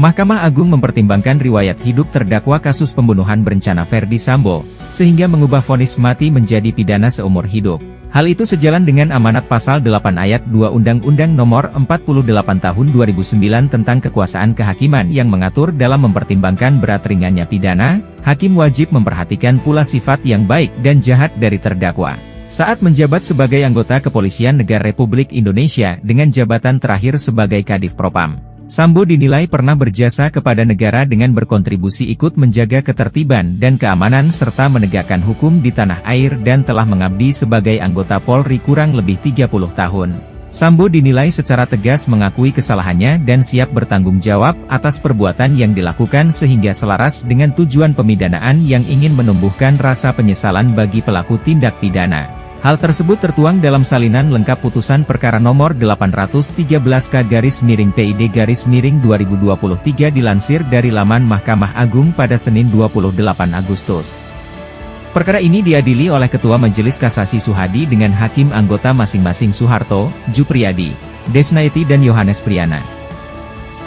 Mahkamah Agung mempertimbangkan riwayat hidup terdakwa kasus pembunuhan berencana Ferdy Sambo, sehingga mengubah vonis mati menjadi pidana seumur hidup. Hal itu sejalan dengan amanat Pasal 8 Ayat 2 Undang-Undang Nomor 48 Tahun 2009 tentang Kekuasaan Kehakiman yang mengatur dalam mempertimbangkan berat ringannya pidana, hakim wajib memperhatikan pula sifat yang baik dan jahat dari terdakwa. Saat menjabat sebagai anggota Kepolisian Negara Republik Indonesia dengan jabatan terakhir sebagai Kadif Propam, Sambo dinilai pernah berjasa kepada negara dengan berkontribusi ikut menjaga ketertiban dan keamanan serta menegakkan hukum di tanah air dan telah mengabdi sebagai anggota Polri kurang lebih 30 tahun. Sambo dinilai secara tegas mengakui kesalahannya dan siap bertanggung jawab atas perbuatan yang dilakukan sehingga selaras dengan tujuan pemidanaan yang ingin menumbuhkan rasa penyesalan bagi pelaku tindak pidana. Hal tersebut tertuang dalam salinan lengkap putusan perkara nomor 813/PID-2023 dilansir dari laman Mahkamah Agung pada Senin 28 Agustus. Perkara ini diadili oleh Ketua Majelis Kasasi Suhadi dengan hakim anggota masing-masing Soeharto, Jupriyadi, Desnayeti dan Yohanes Priyana.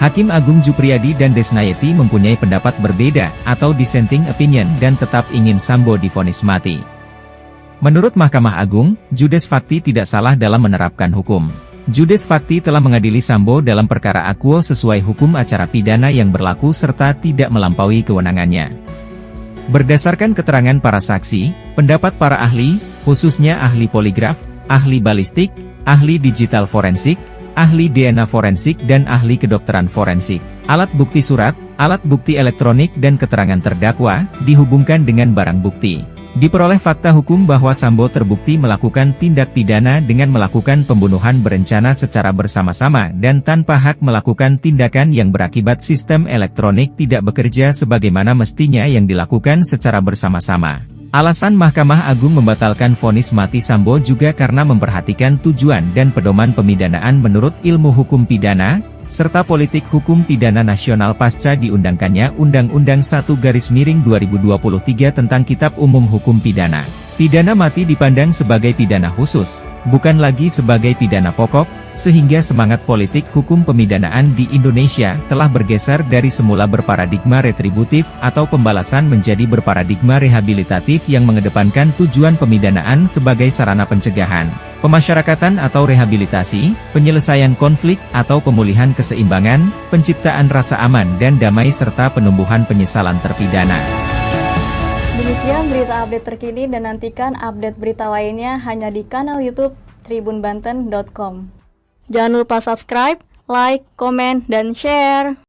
Hakim Agung Jupriyadi dan Desnayeti mempunyai pendapat berbeda atau dissenting opinion dan tetap ingin Sambo divonis mati. Menurut Mahkamah Agung, Judes Fakti tidak salah dalam menerapkan hukum. Judes Fakti telah mengadili Sambo dalam perkara akuo sesuai hukum acara pidana yang berlaku serta tidak melampaui kewenangannya. Berdasarkan keterangan para saksi, pendapat para ahli, khususnya ahli poligraf, ahli balistik, ahli digital forensik, ahli DNA forensik dan ahli kedokteran forensik, alat bukti surat, alat bukti elektronik dan keterangan terdakwa, dihubungkan dengan barang bukti. Diperoleh fakta hukum bahwa Sambo terbukti melakukan tindak pidana dengan melakukan pembunuhan berencana secara bersama-sama dan tanpa hak melakukan tindakan yang berakibat sistem elektronik tidak bekerja sebagaimana mestinya yang dilakukan secara bersama-sama. Alasan Mahkamah Agung membatalkan vonis mati Sambo juga karena memperhatikan tujuan dan pedoman pemidanaan menurut ilmu hukum pidana, serta politik hukum pidana nasional pasca diundangkannya Undang-Undang 1/2023 tentang Kitab Umum Hukum Pidana. Pidana mati dipandang sebagai pidana khusus, bukan lagi sebagai pidana pokok, sehingga semangat politik hukum pemidanaan di Indonesia telah bergeser dari semula berparadigma retributif atau pembalasan menjadi berparadigma rehabilitatif yang mengedepankan tujuan pemidanaan sebagai sarana pencegahan, pemasyarakatan atau rehabilitasi, penyelesaian konflik atau pemulihan keseimbangan, penciptaan rasa aman dan damai serta penumbuhan penyesalan terpidana. Demikian berita update terkini dan nantikan update berita lainnya hanya di kanal YouTube tribunbanten.com. Jangan lupa subscribe, like, komen, dan share.